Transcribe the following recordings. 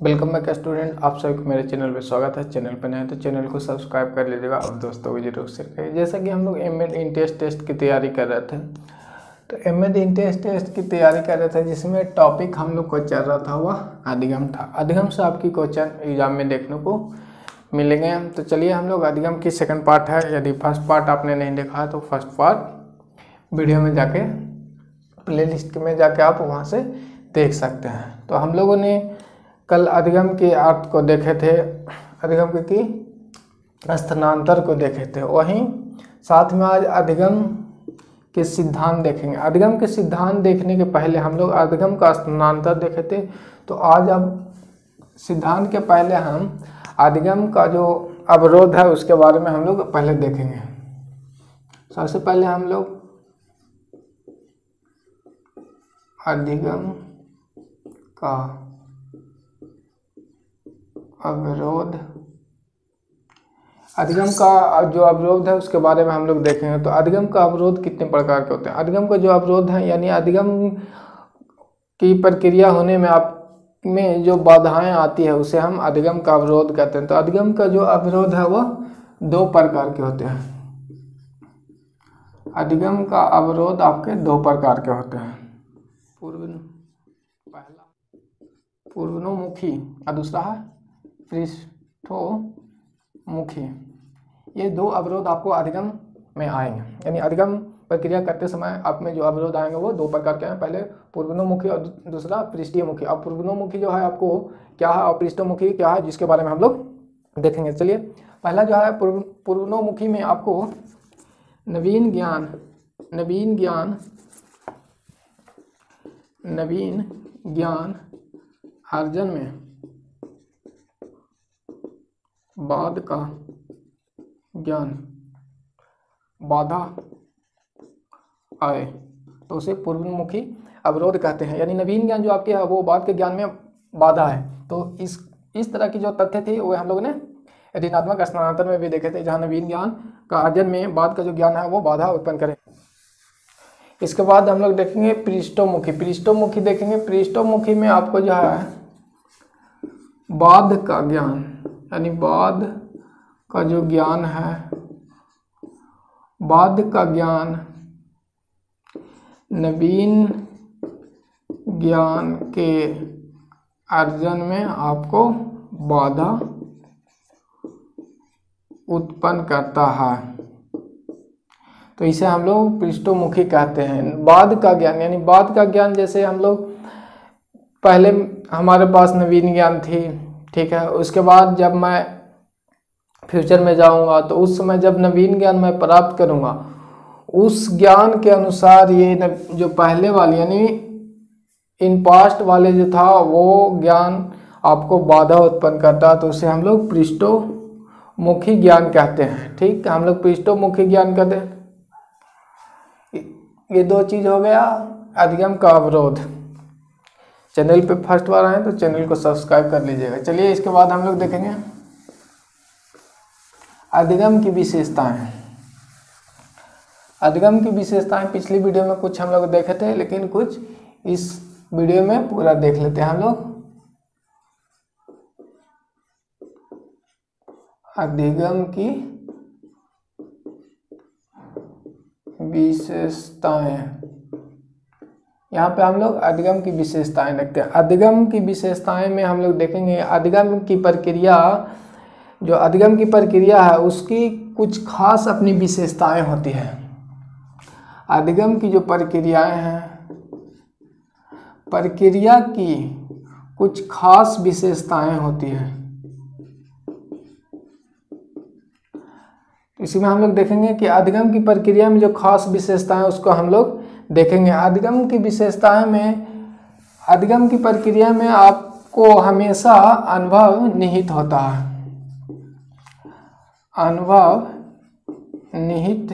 Welcome back student, आप सभी को मेरे चैनल पे स्वागत है। चैनल पे नए हैं तो चैनल को सब्सक्राइब कर लीजिएगा और दोस्तों को जरूर शेयर करिए। जैसा कि हम लोग एमएड इंट्रेंस टेस्ट की तैयारी कर रहे थे, तो एमएड इंट्रेंस टेस्ट की तैयारी कर रहे थे जिसमें टॉपिक हम लोग को चल रहा था वह अधिगम था। अधिगम से आपकी क्वेश्चन एग्जाम में देखने को मिलेंगे। तो चलिए हम लोग अधिगम की सेकंड पार्ट है। यदि फर्स्ट पार्ट आपने नहीं देखा है तो फर्स्ट पार्ट वीडियो में जाके प्लेलिस्ट में जाके आप वहाँ से देख सकते हैं। तो हम लोगों ने कल अधिगम के अर्थ को देखे थे, अधिगम की स्थानांतर को देखे थे, वहीं साथ में आज अधिगम के सिद्धांत देखेंगे। अधिगम के सिद्धांत देखने के पहले हम लोग अधिगम का स्थानांतर देखे थे, तो आज अब सिद्धांत के पहले हम अधिगम का जो अवरोध है उसके बारे में हम लोग पहले देखेंगे। सबसे पहले हम लोग अधिगम का अवरोध, अधिगम का जो अवरोध है उसके बारे में हम लोग देखेंगे। तो अधिगम का अवरोध कितने प्रकार के होते हैं? अधिगम का जो अवरोध है यानी अधिगम की प्रक्रिया होने में आप में जो बाधाएं आती है उसे हम अधिगम का अवरोध कहते हैं। तो अधिगम का जो अवरोध है वह दो प्रकार के होते हैं। अधिगम का अवरोध आपके दो प्रकार के होते हैं, पहला पूर्वोन्मुखी और दूसरा है पृष्ठोन्मुखी। ये दो अवरोध आपको अधिगम में आएंगे, यानी अधिगम प्रक्रिया करते समय आप में जो अवरोध आएंगे वो दो प्रकार के हैं, पहले पूर्वोन्मुखी और दूसरा पृष्ठीयमुखी। अब पूर्वोन्मुखी जो है आपको क्या है और पृष्ठोन्मुखी क्या है जिसके बारे में हम लोग देखेंगे। चलिए पहला जो है पूर्वोन्मुखी में आपको नवीन ज्ञान अर्जन में बाद का ज्ञान बाधा आए तो उसे पूर्वोन्मुखी अवरोध कहते हैं। यानी नवीन ज्ञान जो आपके है वो बाद के ज्ञान में बाधा है। तो इस तरह की जो तथ्य थे वो हम लोगों ने ऋणात्मक स्थानांतर में भी देखे थे, जहाँ नवीन ज्ञान का अर्जन में बाद का जो ज्ञान है वो बाधा उत्पन्न करे। इसके बाद हम लोग देखेंगे पृष्ठोन्मुखी देखेंगे। पृष्ठोन्मुखी में आपको जो है बाद का ज्ञान, यानी बाद का जो ज्ञान है, बाद का ज्ञान नवीन ज्ञान के अर्जन में आपको बाधा उत्पन्न करता है। तो इसे हम लोग पृष्ठोन्मुखी कहते हैं। बाद का ज्ञान यानी बाद का ज्ञान, जैसे हम लोग पहले हमारे पास नवीन ज्ञान थी, ठीक है, उसके बाद जब मैं फ्यूचर में जाऊंगा तो उस समय जब नवीन ज्ञान मैं प्राप्त करूंगा उस ज्ञान के अनुसार ये जो पहले वाले यानी इन पास्ट वाले जो था वो ज्ञान आपको बाधा उत्पन्न करता है, तो उसे हम लोग पृष्ठोन्मुखी ज्ञान कहते हैं। ठीक, हम लोग पृष्ठोन्मुखी ज्ञान कहते हैं। ये दो चीज हो गया अधिगम का अवरोध। चैनल पे फर्स्ट बार आए तो चैनल को सब्सक्राइब कर लीजिएगा। चलिए इसके बाद हम लोग देखेंगे अधिगम की विशेषताएं। अधिगम की विशेषताएं पिछली वीडियो में कुछ हम लोग देखे थे, लेकिन कुछ इस वीडियो में पूरा देख लेते हैं हम लोग। अधिगम की विशेषताएं, यहाँ पे हम लोग अधिगम की विशेषताएं देखते हैं। अधिगम की विशेषताएं में हम लोग देखेंगे अधिगम की प्रक्रिया, जो अधिगम की प्रक्रिया है उसकी कुछ खास अपनी विशेषताएं होती हैं। अधिगम की जो प्रक्रियाएं हैं, प्रक्रिया की कुछ खास विशेषताएं होती हैं। इसी में हम लोग देखेंगे कि अधिगम की प्रक्रिया में जो खास विशेषताएं उसको हम लोग देखेंगे। अधिगम की विशेषताएं में, अधिगम की प्रक्रिया में आपको हमेशा अनुभव निहित होता है। अनुभव निहित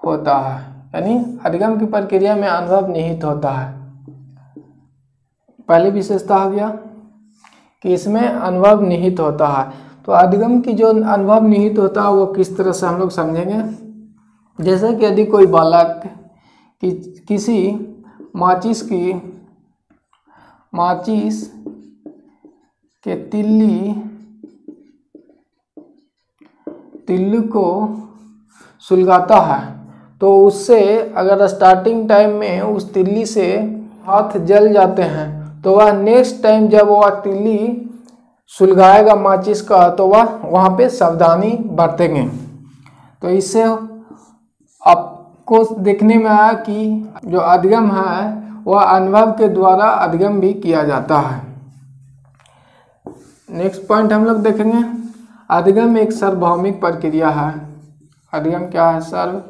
होता है, यानी अधिगम की प्रक्रिया में अनुभव निहित होता है। पहली विशेषता हो गया कि इसमें अनुभव निहित होता है। तो अधिगम की जो अनुभव निहित होता है वो किस तरह से हम लोग समझेंगे। जैसे कि यदि कोई बालक किसी माचिस कि तिल्ली को सुलगाता है तो उससे अगर स्टार्टिंग टाइम में उस तिल्ली से हाथ जल जाते हैं तो वह नेक्स्ट टाइम जब वह तिल्ली सुलगाएगा माचिस का तो वह वहाँ पे सावधानी बरतेंगे। तो इससे आपको देखने में आया कि जो अधिगम है वह अनुभव के द्वारा अधिगम भी किया जाता है। नेक्स्ट पॉइंट हम लोग देखेंगे, अधिगम एक सार्वभौमिक प्रक्रिया है। अधिगम क्या है? सार्वभौमिक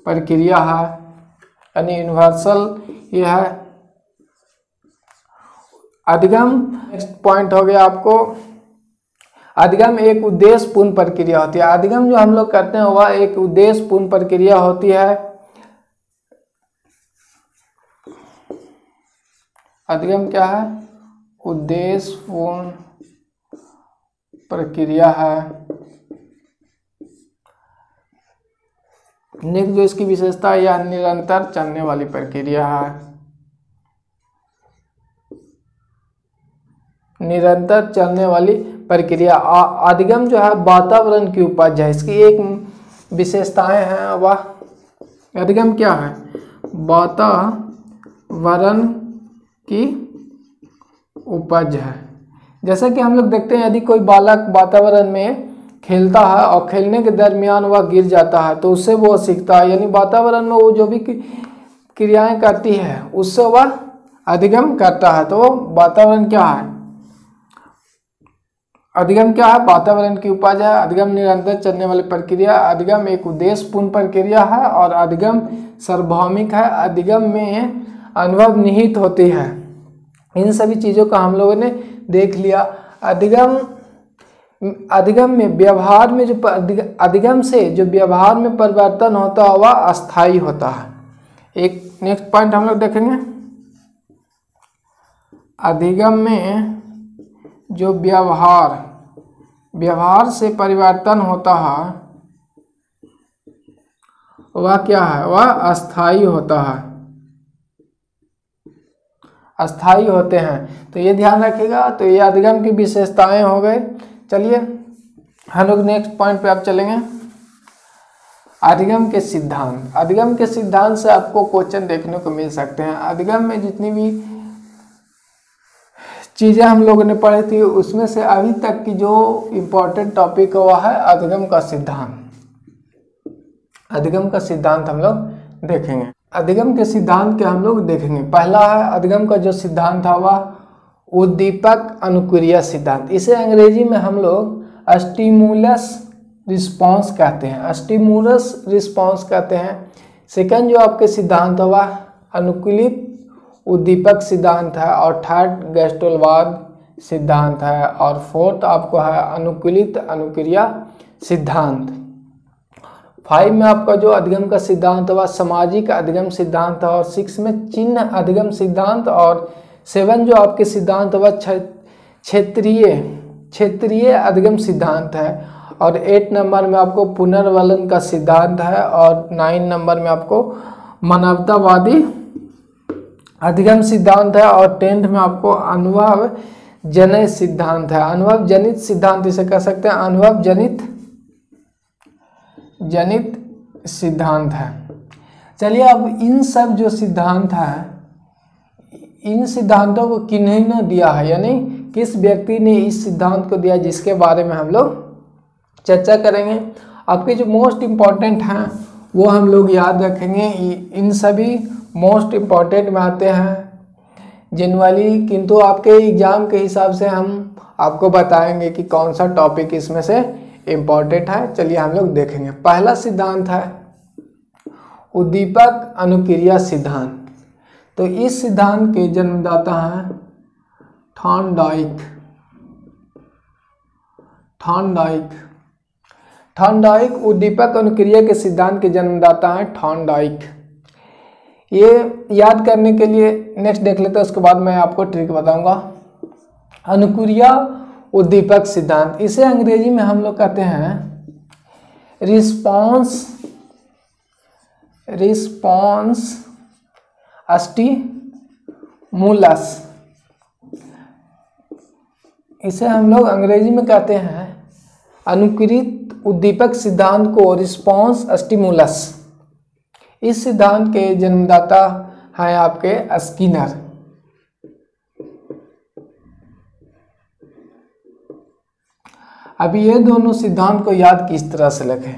प्रक्रिया है, यानी यूनिवर्सल ये है अधिगम। नेक्स्ट पॉइंट हो गया आपको, अधिगम एक उद्देश्यपूर्ण प्रक्रिया होती है। अधिगम जो हम लोग करते हैं वह एक उद्देश्यपूर्ण प्रक्रिया होती है। अधिगम क्या है? उद्देश्यपूर्ण प्रक्रिया है। नेक्स्ट जो इसकी विशेषता है, यह निरंतर चलने वाली प्रक्रिया है। निरंतर चलने वाली प्रक्रिया। अधिगम जो है वातावरण की उपज है। इसकी एक विशेषताएं हैं, वह अधिगम क्या है? वातावरण की उपज है। जैसा कि हम लोग देखते हैं, यदि कोई बालक वातावरण में खेलता है और खेलने के दरमियान वह गिर जाता है तो उससे वो सीखता है, यानी वातावरण में वो जो भी क्रियाएं करती है उससे वह अधिगम करता है। तो वातावरण क्या है? अधिगम क्या है? वातावरण की उपज है। अधिगम निरंतर चलने वाली प्रक्रिया। अधिगम एक उद्देश्यपूर्ण प्रक्रिया है और अधिगम सार्वभौमिक है। अधिगम में अनुभव निहित होती है। इन सभी चीज़ों का हम लोगों ने देख लिया। अधिगम में व्यवहार में जो अधिगम से जो व्यवहार में परिवर्तन होता है वह अस्थायी होता है। एक नेक्स्ट पॉइंट हम लोग देखेंगे, अधिगम में जो व्यवहार से परिवर्तन होता है वह क्या है? वह अस्थायी होता है, अस्थायी होते हैं। तो ये ध्यान रखिएगा। तो ये अधिगम की विशेषताएं हो गए। चलिए हम लोग नेक्स्ट पॉइंट पे अब चलेंगे, अधिगम के सिद्धांत। अधिगम के सिद्धांत से आपको क्वेश्चन देखने को मिल सकते हैं। अधिगम में जितनी भी चीज़ें हम लोगों ने पढ़ी थी उसमें से अभी तक की जो इम्पोर्टेंट टॉपिक हुआ है अधिगम का सिद्धांत। अधिगम का सिद्धांत हम लोग देखेंगे। अधिगम के सिद्धांत के हम लोग देखेंगे। पहला है अधिगम का जो सिद्धांत था वह उद्दीपक अनुक्रिया सिद्धांत। इसे अंग्रेजी में हम लोग स्टिमुलस रिस्पॉन्स कहते हैं। स्टिमुलस रिस्पॉन्स कहते हैं। सेकंड जो आपके सिद्धांत है वह अनुकूलित उद्दीपक सिद्धांत है और थर्ड गेस्टोलवाद सिद्धांत है और फोर्थ आपको है अनुकूलित अनुक्रिया सिद्धांत। 5 में आपका जो अधिगम का सिद्धांत है वह सामाजिक अधिगम सिद्धांत है और 6 में चिन्ह अधिगम सिद्धांत और 7 जो आपके सिद्धांत वह क्षेत्रीय अधिगम सिद्धांत है और 8 नंबर में आपको पुनर्वलन का सिद्धांत है और 9 नंबर में आपको मानवतावादी अधिगम सिद्धांत है और 10th में आपको अनुभव जनित सिद्धांत है। अनुभव जनित सिद्धांत इसे कह सकते हैं अनुभव जनित सिद्धांत है। चलिए अब इन सब जो सिद्धांत है इन सिद्धांतों को किन्हीं ने दिया है, यानी किस व्यक्ति ने इस सिद्धांत को दिया, जिसके बारे में हम लोग चर्चा करेंगे। आपके जो मोस्ट इम्पॉर्टेंट हैं वो हम लोग याद रखेंगे। इन सभी मोस्ट इम्पॉर्टेंट में आते हैं जनरली, किंतु आपके एग्जाम के हिसाब से हम आपको बताएंगे कि कौन सा टॉपिक इसमें से इम्पॉर्टेंट है। चलिए हम लोग देखेंगे। पहला सिद्धांत है उद्दीपक अनुक्रिया सिद्धांत। तो इस सिद्धांत के जन्मदाता हैं थॉर्नडाइक उद्दीपक अनुक्रिया के सिद्धांत के जन्मदाता हैं थॉर्नडाइक। ये याद करने के लिए नेक्स्ट देख लेते हैं, उसके बाद मैं आपको ट्रिक बताऊंगा। अनुक्रिया उद्दीपक सिद्धांत, इसे अंग्रेजी में हम लोग कहते हैं रिस्पॉन्स मूलस, इसे हम लोग अंग्रेजी में कहते हैं अनुकूलित उद्दीपक सिद्धांत को रिस्पॉन्स स्टिमुलस। इस सिद्धांत के जन्मदाता हैं आपके स्किनर। अभी ये दोनों सिद्धांत को याद किस तरह से लिखें,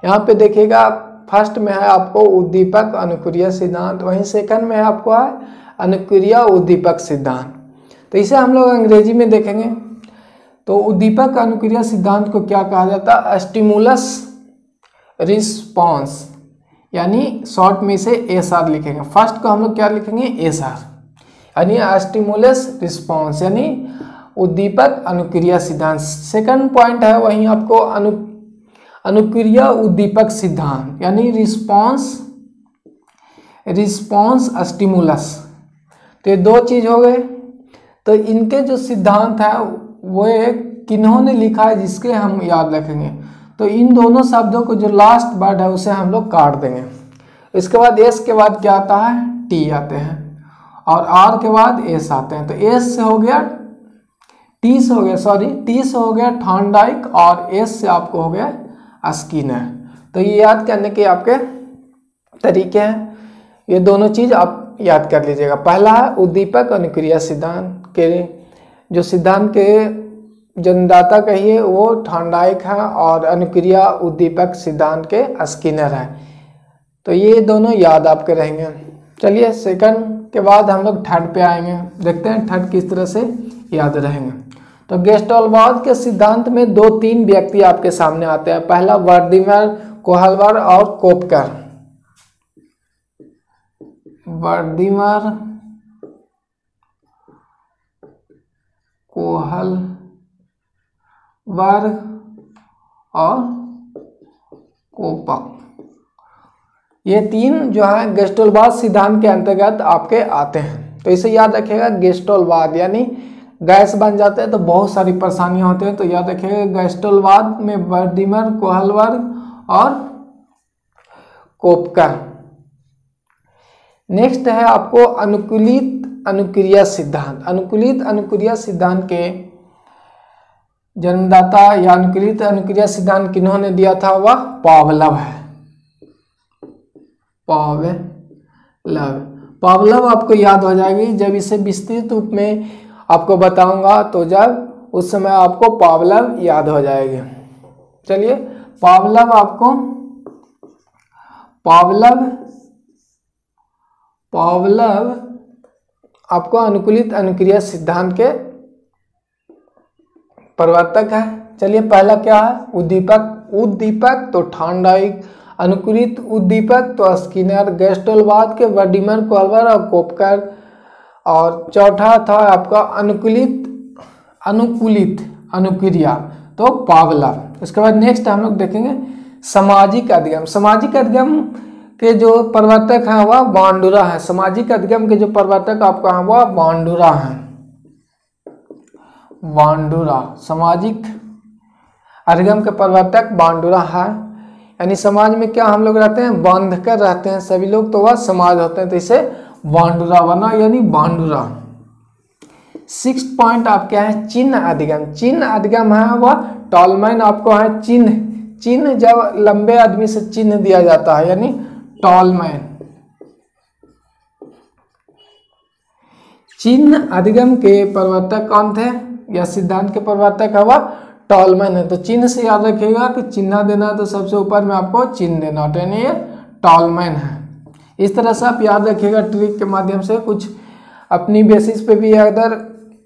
यहाँ पे देखिएगा फर्स्ट में है आपको उद्दीपक अनुक्रिया सिद्धांत, वहीं सेकंड में है आपको है अनुक्रिया उद्दीपक सिद्धांत। तो इसे हम लोग अंग्रेजी में देखेंगे तो उद्दीपक अनुक्रिया सिद्धांत को क्या कहा जाता है, स्टिमुलस रिस्पॉन्स, यानी शॉर्ट में इसे एसआर लिखेंगे। फर्स्ट को हम लोग क्या लिखेंगे, एसआर, यानी स्टिमुलस रिस्पॉन्स यानी उद्दीपक अनुक्रिया सिद्धांत। सेकंड पॉइंट है वहीं आपको अनुक्रिया उद्दीपक सिद्धांत यानी रिस्पॉन्स स्टिमुलस। तो ये दो चीज हो गए। तो इनके जो सिद्धांत है वो किन्होंने लिखा है जिसके हम याद रखेंगे। तो इन दोनों शब्दों को जो लास्ट वर्ड है उसे हम लोग काट देंगे। इसके बाद एस के बाद क्या आता है, टी आते हैं, और आर के बाद एस आते हैं। तो एस से हो गया टी से हो गया, सॉरी टी से हो गया थॉर्नडाइक और एस से आपको हो गया स्किनर। तो ये याद करने के आपके तरीके हैं, ये दोनों चीज आप याद कर लीजिएगा। पहला है उद्दीपक अनुक्रिया सिद्धांत के जो सिद्धांत के जन्मदाता कहिए वो थॉर्नडाइक है और अनुक्रिया उद्दीपक सिद्धांत के स्किनर है। तो ये दोनों याद आपके रहेंगे। चलिए सेकंड के बाद हम लोग थर्ड पे आएंगे, देखते हैं थर्ड किस तरह से याद रहेंगे। तो गेस्टल्टवाद के सिद्धांत में 2-3 व्यक्ति आपके सामने आते हैं। पहला वर्दीमर, कोहलवर और कोपकर। वर्दीमर, कोहलवर और कोपक, ये तीन जो है गेस्टल्टवाद सिद्धांत के अंतर्गत आपके आते हैं। तो इसे याद रखिएगा, गेस्टल्टवाद यानी गैस बन जाते हैं तो बहुत सारी परेशानियां होती हैं। तो याद रखिएगा गेस्टल्टवाद में वर्दीमर, कोहलवर और कोपकर। नेक्स्ट है आपको अनुकूलित अनुक्रिया सिद्धांत। अनुकूलित अनुक्रिया सिद्धांत के जन्मदाता या अनुकूलित अनुक्रिया सिद्धांत किन्होंने दिया था, वह पावलव है। पावलव आपको याद हो जाएगी जब इसे विस्तृत रूप में आपको बताऊंगा, तो जब उस समय आपको पावलव याद हो जाएगी। चलिए पावलव आपको अनुकूलित अनुक्रिया सिद्धांत के प्रवर्तक है। चलिए पहला क्या है, उद्दीपक तो थॉर्नडाइक, अनुकूलित उद्दीपक तो स्किनर, गेस्टल्टवाद के वर्दीमर, कोहलवर और कोपकर, और चौथा था आपका अनुकूलित अनुक्रिया तो पावलव। उसके बाद नेक्स्ट हम लोग देखेंगे सामाजिक अधिगम। सामाजिक अधिगम के जो प्रवर्तक हैं वह बांडुरा है। सामाजिक अधिगम के जो प्रवर्तक आपका है वह बांडुरा है। बांडुरा सामाजिक अधिगम के प्रवर्तक बांडुरा है। यानी समाज में क्या हम लोग रहते हैं, बांध कर रहते हैं सभी लोग, तो वह समाज होते हैं, तो इसे बांडुरा बना यानी बांडुरा। 6 पॉइंट आप क्या है, चिन्ह अधिगम। चिन्ह अधिगम है वह टॉलमैन आपको है। चिन्ह जब लंबे आदमी से चिन्ह दिया जाता है यानी टॉलमैन। चिन्ह अधिगम के प्रवर्तक कौन थे, या सिद्धांत के प्रवर्तक है वह टॉलमैन है। तो चिन्ह से याद रखिएगा कि चिन्ह देना तो सबसे ऊपर में आपको चिन्ह देना होता है, ये टॉलमैन है। इस तरह से आप याद रखिएगा ट्रिक के माध्यम से। कुछ अपनी बेसिस पे भी अगर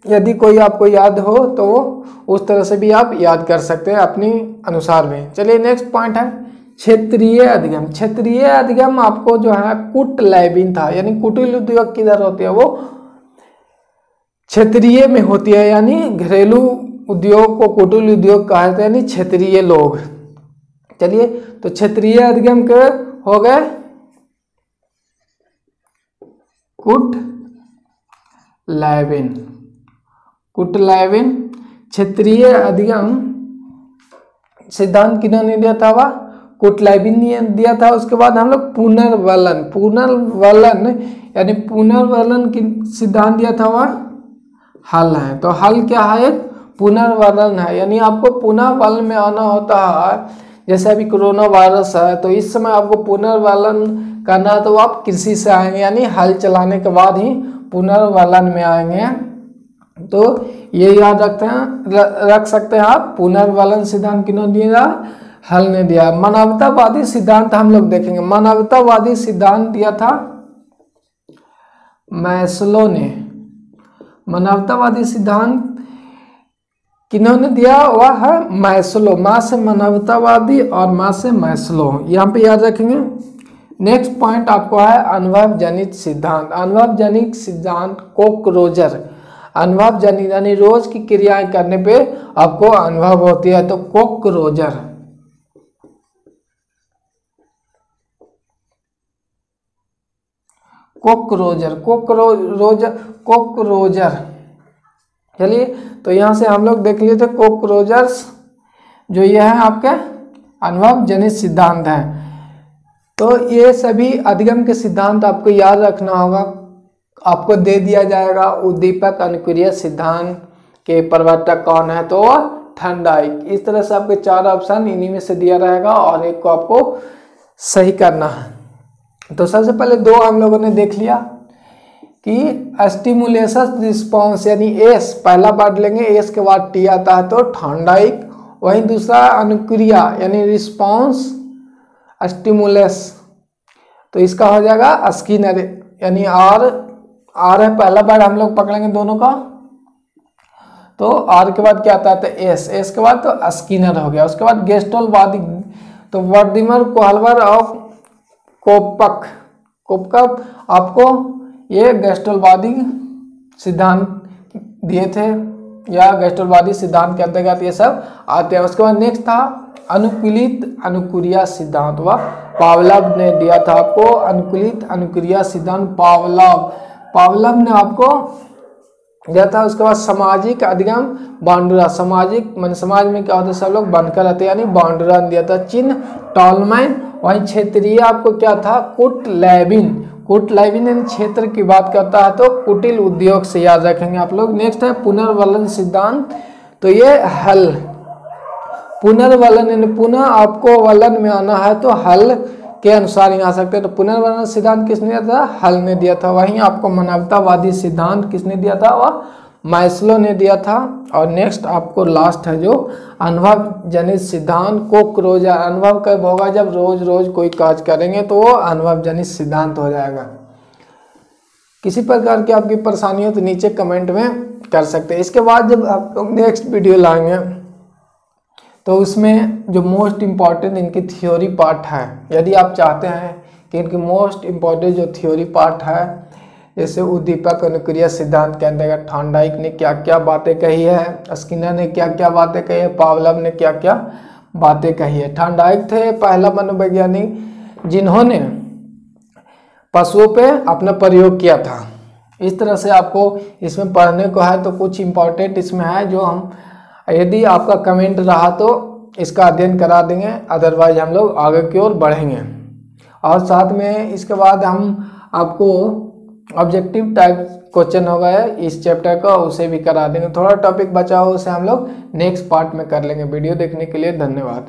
यदि कोई आपको याद हो तो उस तरह से भी आप याद कर सकते हैं अपनी अनुसार में। चलिए नेक्स्ट पॉइंट है क्षेत्रीय अधिगम। क्षेत्रीय अधिगम आपको जो है कुटलैबिन था, यानी कुटिल उद्योग किधर होती है, वो क्षेत्रीय में होती है, यानी घरेलू उद्योग को कुटिल उद्योग कहा जाता है, यानी क्षेत्रीय लोग। चलिए तो क्षेत्रीय अधिगम के हो गए कुटलैबिन। क्षेत्रीय अधिगम सिद्धांत किन्होंने दिया था, वह कुटलैबिन ने दिया था। उसके बाद हम लोग पुनर्वलन यानी पुनर्वलन की सिद्धांत दिया था वह हल है। तो हल क्या है? एक पुनर्वलन है, यानी आपको पुनर्वलन में आना होता है। जैसे अभी कोरोना वायरस है तो इस समय आपको पुनर्वलन करना है तो आप कृषि से आएंगे, यानी हल चलाने के बाद ही पुनर्वलन में आएंगे। तो ये याद रख सकते हैं आप। पुनर्वलन सिद्धांत किन्होंने दिया? हल ने दिया। मानवतावादी सिद्धांत हम लोग देखेंगे। मानवतावादी सिद्धांत दिया था मैस्लो ने। मानवतावादी सिद्धांत किन्होंने दिया? वह है मैस्लो। माँ से मानवतावादी और माँ से मैस्लो, यहाँ पे याद रखेंगे। नेक्स्ट पॉइंट आपको है अनुभव जनित सिद्धांत। अनुभव जनित सिद्धांत कोकरोजर। अनुभव जनित यानी रोज की क्रियाएं करने पे आपको अनुभव होती है, तो कोकरोजर। कोकरोजर। चलिए, तो यहाँ से हम लोग देख लिए थे कोकरोजर्स, जो ये है आपके अनुभव जनित सिद्धांत हैं। तो ये सभी अधिगम के सिद्धांत आपको याद रखना होगा। आपको दे दिया जाएगा उद्दीपक अनुक्रिया सिद्धांत के प्रवर्तक कौन है, तो वह थर्नडाइक। इस तरह से आपके 4 ऑप्शन इन्हीं में से दिया रहेगा और एक को आपको सही करना है। तो सबसे पहले 2 हम लोगों ने देख लिया कि स्टिमुलेशन रिस्पॉन्स, यानी एस पहला वर्ड लेंगे, एस के बाद टी आता है तो थॉर्नडाइक। वहीं दूसरा अनुक्रिया यानी रिस्पॉन्स स्टिमुलस, तो इसका हो जाएगा स्किनर, यानी आर है पहला वर्ड हम लोग पकड़ेंगे दोनों का। तो आर के बाद क्या आता है? एस के बाद तो स्किनर हो गया। उसके बाद गेस्टोलवादी, तो वर्दिमर, कोहलवर और कोपकप आपको ये गेस्टोलवादी सिद्धांत दिए थे, या गेस्टोलवादी सिद्धांत के अंतर्गत ये सब आते हैं। उसके बाद नेक्स्ट था अनुकूलित अनुक्रिया सिद्धांत, वह पावलव ने दिया था आपको। अनुकूलित अनुक्रिया सिद्धांत पावलव ने आपको दिया था। उसके बाद सामाजिक अधिगम बांडुरा। सामाजिक मन समाज में क्या होता है? सब लोग बनकर रहते हैं, यानी बांडुरा ने दिया था। चिन्ह टॉलमैन। वहीं क्षेत्रीय आपको क्या था? कुटलैबिन क्षेत्र की बात करता है तो कुटिल उद्योग से याद रखेंगे आप लोग। नेक्स्ट है पुनर्वलन सिद्धांत, तो ये हल। पुनर्वलन यानी पुनः आपको वलन में आना है तो हल के अनुसार ही आ सकते हैं। तो पुनर्वलन सिद्धांत किसने दिया था? हल ने दिया था। वहीं आपको मानवतावादी सिद्धांत किसने दिया था? वह मैस्लो ने दिया था। और नेक्स्ट आपको लास्ट है जो अनुभव जनित सिद्धांत कोकरोजर। अनुभव कब होगा? जब रोज रोज कोई काज करेंगे तो वो अनुभव जनित सिद्धांत हो जाएगा। किसी प्रकार की आपकी परेशानी हो तो नीचे कमेंट में कर सकते हैं। इसके बाद जब आप लोग नेक्स्ट वीडियो लाएंगे तो उसमें जो मोस्ट इम्पॉर्टेंट इनकी थ्योरी पार्ट है, यदि आप चाहते हैं कि इनकी मोस्ट इम्पॉर्टेंट जो थ्योरी पार्ट है, जैसे उद्दीपक अनुक्रिया सिद्धांत के अंतर्गत थॉर्नडाइक ने क्या क्या बातें कही है, स्किनर ने क्या क्या बातें कही है, पावलव ने क्या क्या बातें कही है। थॉर्नडाइक थे पहला मनोवैज्ञानिक जिन्होंने पशुओं पे अपना प्रयोग किया था। इस तरह से आपको इसमें पढ़ने को है। तो कुछ इम्पोर्टेंट इसमें है जो हम, यदि आपका कमेंट रहा तो इसका अध्ययन करा देंगे, अदरवाइज हम लोग आगे की ओर बढ़ेंगे। और साथ में इसके बाद हम आपको ऑब्जेक्टिव टाइप क्वेश्चन होगा इस चैप्टर का, उसे भी करा देंगे। थोड़ा टॉपिक बचा हो उसे हम लोग नेक्स्ट पार्ट में कर लेंगे। वीडियो देखने के लिए धन्यवाद।